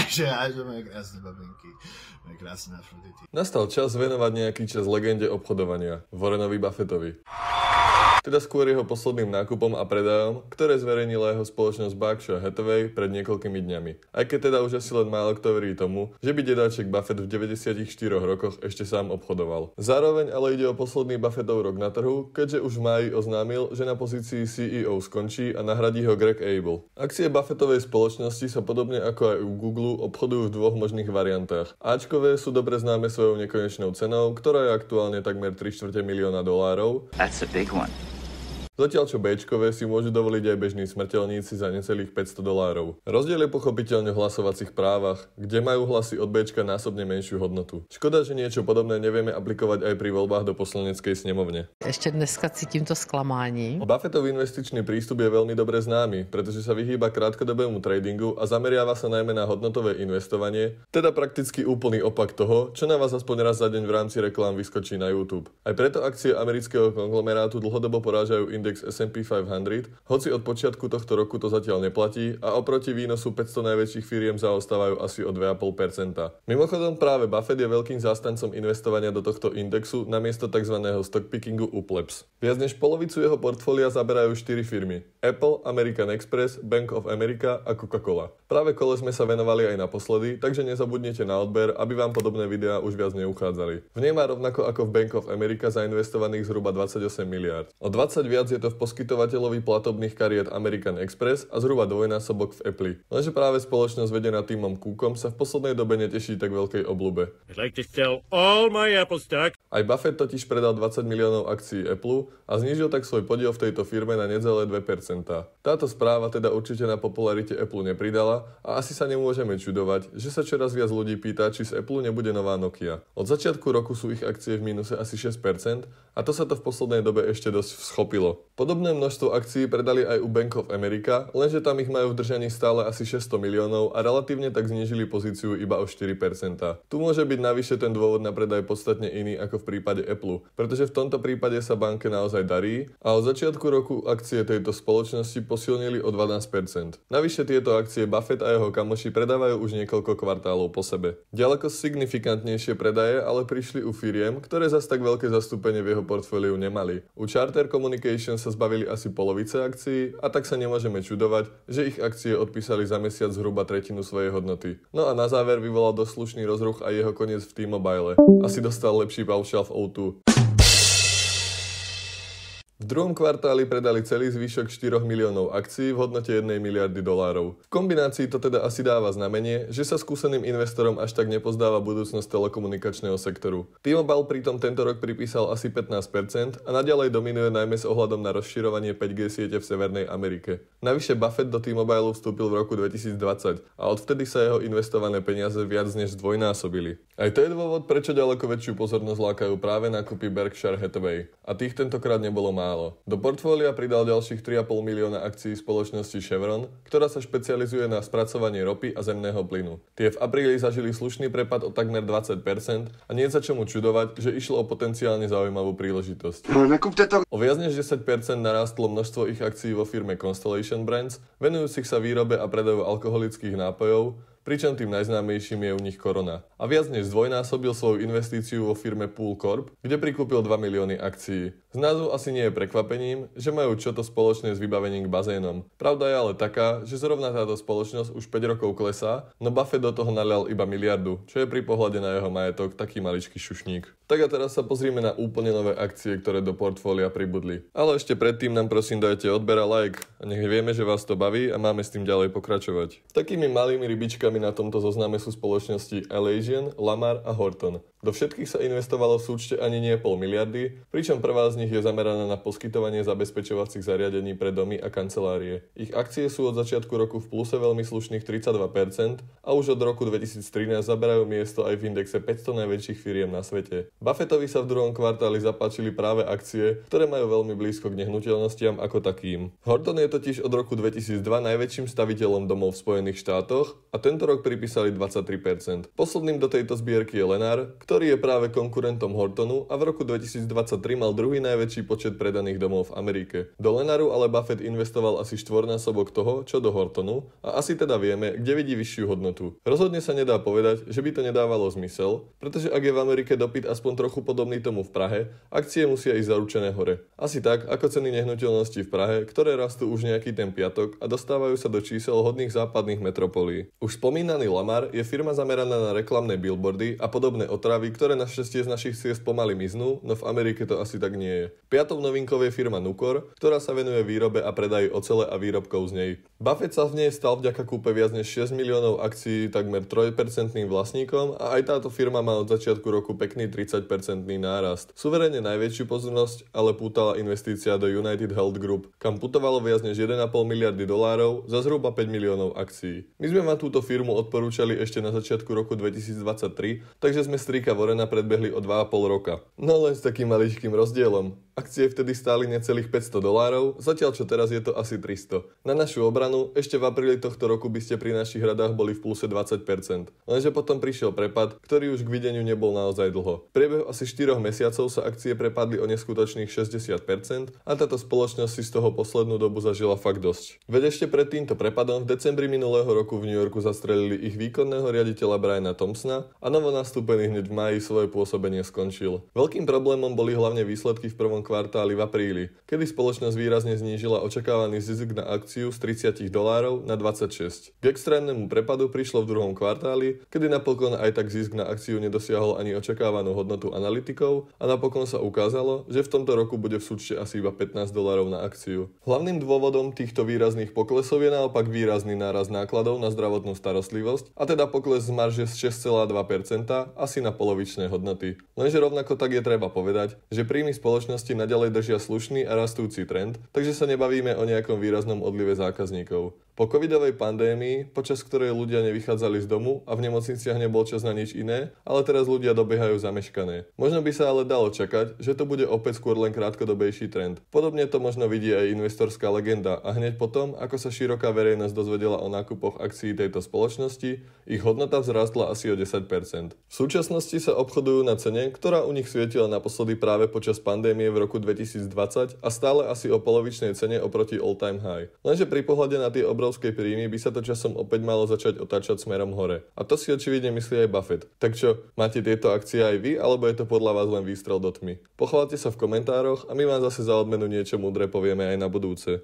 že majú krásne babenky, majú krásne Afrodity. Nastal čas venovať nejaký čas legende obchodovania, Warrenovi Buffettovi. Teda skôr jeho posledným nákupom a predajom, ktoré zverejnila jeho spoločnosť Berkshire Hathaway pred niekoľkými dňami. Aj keď teda už asi len málo kto verí tomu, že by dedáček Buffett v 94 rokoch ešte sám obchodoval. Zároveň ale ide o posledný Buffettov rok na trhu, keďže už v máji oznámil, že na pozícii CEO skončí a nahradí ho Greg Abel. Akcie Buffettovej spoločnosti sa podobne ako aj u Google obchodujú v dvoch možných variantách. Ačkové sú dobre známe svojou nekonečnou cenou, ktorá je aktuálne takmer $750 000. That's a big one. Zatiaľ čo Bčkové si môžu dovoliť aj bežní smrteľníci za necelých $500. Rozdiel je pochopiteľne v hlasovacích právach, kde majú hlasy od Bčka násobne menšiu hodnotu. Škoda, že niečo podobné nevieme aplikovať aj pri voľbách do poslaneckej snemovne. Ešte dneska cítim to sklamání. Buffettov investičný prístup je veľmi dobre známy, pretože sa vyhýba krátkodobému tradingu a zameriava sa najmä na hodnotové investovanie, teda prakticky úplný opak toho, čo na vás aspoň raz za deň v rámci reklám vyskočí na YouTube. Aj preto akcie amerického konglomerátu dlhodobo porážajú index S&P 500, hoci od počiatku tohto roku to zatiaľ neplatí a oproti výnosu 500 najväčších firiem zaostávajú asi o 2,5%. Mimochodom práve Buffett je veľkým zástancom investovania do tohto indexu namiesto tzv. Stockpickingu u plebs. Viac než polovicu jeho portfólia zaberajú 4 firmy: Apple, American Express, Bank of America a Coca-Cola. Práve kole sme sa venovali aj naposledy, takže nezabudnite na odber, aby vám podobné videá už viac neuchádzali. V nej má rovnako ako v Bank of America zainvestovaných zhruba 28 miliárd. O 20 viac je to v poskytovateľovi platobných kariet American Express a zhruba dvojnásobok v Apple. Lenže práve spoločnosť vedená Timom Cookom sa v poslednej dobe neteší tak veľkej obľúbe. Aj Buffett totiž predal 20 miliónov akcií Apple a znížil tak svoj podiel v tejto firme na necelé 2%. Táto správa teda určite na popularite Apple nepridala a asi sa nemôžeme čudovať, že sa čoraz viac ľudí pýta, či z Apple nebude nová Nokia. Od začiatku roku sú ich akcie v mínuse asi 6% a to sa to v poslednej dobe ešte dosť schopilo. Podobné množstvo akcií predali aj u Bank of America, lenže tam ich majú v držaní stále asi 600 miliónov a relatívne tak znížili pozíciu iba o 4%. Tu môže byť navyše ten dôvod na predaj podstatne iný ako v prípade Apple, pretože v tomto prípade sa banke naozaj darí a od začiatku roku akcie tejto spoločnosti posilnili o 12%. Navyše tieto akcie Buffett a jeho kamoši predávajú už niekoľko kvartálov po sebe. Ďaleko signifikantnejšie predaje ale prišli u firiem, ktoré zas tak veľké zastúpenie v jeho portfóliu nemali. U Charter Communication sa zbavili asi polovice akcií a tak sa nemôžeme čudovať, že ich akcie odpísali za mesiac zhruba tretinu svojej hodnoty. No a na záver vyvolal dosť slušný rozruch aj jeho koniec v T-Mobile. Asi dostal lepší paušál v O2. V druhom kvartáli predali celý zvyšok 4 miliónov akcií v hodnote 1 miliardy dolárov. V kombinácii to teda asi dáva znamenie, že sa skúseným investorom až tak nepozdáva budúcnosť telekomunikačného sektoru. T-Mobile pritom tento rok pripísal asi 15% a naďalej dominuje najmä s ohľadom na rozširovanie 5G siete v Severnej Amerike. Navyše Buffett do T-Mobile vstúpil v roku 2020 a odvtedy sa jeho investované peniaze viac než zdvojnásobili. Aj to je dôvod, prečo ďaleko väčšiu pozornosť lákajú práve nákupy Berkshire Hathaway. A tých tentokrát nebolo málo. Do portfólia pridal ďalších 3,5 milióna akcií spoločnosti Chevron, ktorá sa špecializuje na spracovanie ropy a zemného plynu. Tie v apríli zažili slušný prepad o takmer 20% a nie je sa čomu čudovať, že išlo o potenciálne zaujímavú príležitosť. O viac než 10% narástlo množstvo ich akcií vo firme Constellation Brands, venujúcich sa výrobe a predaju alkoholických nápojov, pričom tým najznámejším je u nich Corona. A viac než zdvojnásobil svoju investíciu vo firme Pool Corp, kde prikúpil 2 milióny akcií. Z názvu asi nie je prekvapením, že majú čoto spoločné s vybavením k bazénom. Pravda je ale taká, že zrovna táto spoločnosť už 5 rokov klesá, no Buffett do toho nalial iba miliardu, čo je pri pohľade na jeho majetok taký maličký šušník. Tak a teraz sa pozrime na úplne nové akcie, ktoré do portfólia pribudli. Ale ešte predtým nám prosím dajte odber a like a nech vieme, že vás to baví a máme s tým ďalej pokračovať. Takými malými rybičkami na tomto zozname sú spoločnosti Alasian, Lamar a Horton. Do všetkých sa investovalo v súčte ani nie 0,5 miliardy, pričom prvá z nich je zameraná na poskytovanie zabezpečovacích zariadení pre domy a kancelárie. Ich akcie sú od začiatku roku v pluse veľmi slušných 32% a už od roku 2013 zaberajú miesto aj v indexe 500 najväčších firiem na svete. Buffettovi sa v druhom kvartáli zapáčili práve akcie, ktoré majú veľmi blízko k nehnuteľnostiam ako takým. Horton je totiž od roku 2002 najväčším staviteľom domov v Spojených štátoch a tento rok pripísali 23%. Posledným do tejto zbierky je Lennar, ktorý je práve konkurentom Hortonu a v roku 2023 mal druhý najväčší počet predaných domov v Amerike. Do Lenaru ale Buffett investoval asi štvornásobok toho, čo do Hortonu, a asi teda vieme, kde vidí vyššiu hodnotu. Rozhodne sa nedá povedať, že by to nedávalo zmysel, pretože ak je v Amerike dopyt aspoň trochu podobný tomu v Prahe, akcie musia ísť zaručené hore. Asi tak, ako ceny nehnuteľností v Prahe, ktoré rastú už nejaký ten piatok a dostávajú sa do čísel hodných západných metropolí. Už spomínaný Lamar je firma zameraná na reklamné billboardy a podobné otravy, ktoré našťastie z našich ciest pomaly miznú, no v Amerike to asi tak nie je. Piatou novinkou je firma Nucor, ktorá sa venuje výrobe a predaji ocele a výrobkov z nej. Buffett sa v nej stal vďaka kúpe viac než 6 miliónov akcií takmer 3% vlastníkom a aj táto firma má od začiatku roku pekný 30% nárast. Suverene najväčšiu pozornosť ale pútala investícia do United Health Group, kam putovalo viac než 1,5 miliardy dolárov za zhruba 5 miliónov akcií. My sme vám túto firmu odporúčali ešte na začiatku roku 2023, takže sme strýka Warrena predbehli o 2,5 roka. No len s takým maličkým rozdielom. Akcie vtedy stáli necelých $500, zatiaľ čo teraz je to asi 300. Na našu obranu, ešte v apríli tohto roku by ste pri našich radách boli v pluse 20%. Lenže potom prišiel prepad, ktorý už k videniu nebol naozaj dlho. V priebehu asi 4 mesiacov sa akcie prepadli o neskutočných 60% a táto spoločnosť si z toho poslednú dobu zažila fakt dosť. Veď ešte pred týmto prepadom v decembri minulého roku v New Yorku zastrelili ich výkonného riaditeľa Briana Thompsona a novonastúpený hneď v máji svoje pôsobenie skončil. Veľkým problémom boli hlavne výsledky v prvom kvartáli v apríli, kedy spoločnosť výrazne znížila očakávaný zisk na akciu z $30 na 26. K extrémnemu prepadu prišlo v druhom kvartáli, kedy napokon aj tak zisk na akciu nedosiahol ani očakávanú hodnotu analytikov a napokon sa ukázalo, že v tomto roku bude v súčte asi iba $15 na akciu. Hlavným dôvodom týchto výrazných poklesov je naopak výrazný nárast nákladov na zdravotnú starostlivosť, a teda pokles z marže z 6,2% asi na polovičné hodnoty. Lenže rovnako tak je treba povedať, že príjmy spoločnosti naďalej držia slušný a rastúci trend, takže sa nebavíme o nejakom výraznom odlive zákazníkov. Po covidovej pandémii, počas ktorej ľudia nevychádzali z domu a v nemocniciach nebol čas na nič iné, ale teraz ľudia dobiehajú zameškané. Možno by sa ale dalo čakať, že to bude opäť skôr len krátkodobejší trend. Podobne to možno vidí aj investorská legenda a hneď potom, ako sa široká verejnosť dozvedela o nákupoch akcií tejto spoločnosti, ich hodnota vzrástla asi o 10%. V súčasnosti sa obchodujú na cene, ktorá u nich svietila naposledy práve počas pandémie v roku 2020 a stále asi o polovičnej cene oproti all-time high. Lenže pri pohľade na tie obrovské príjmy by sa to časom opäť malo začať otáčať smerom hore. A to si očividne myslí aj Buffett. Tak čo, máte tieto akcie aj vy, alebo je to podľa vás len výstrel do tmy? Pochváľte sa v komentároch a my vám zase za odmenu niečo múdre povieme aj na budúce.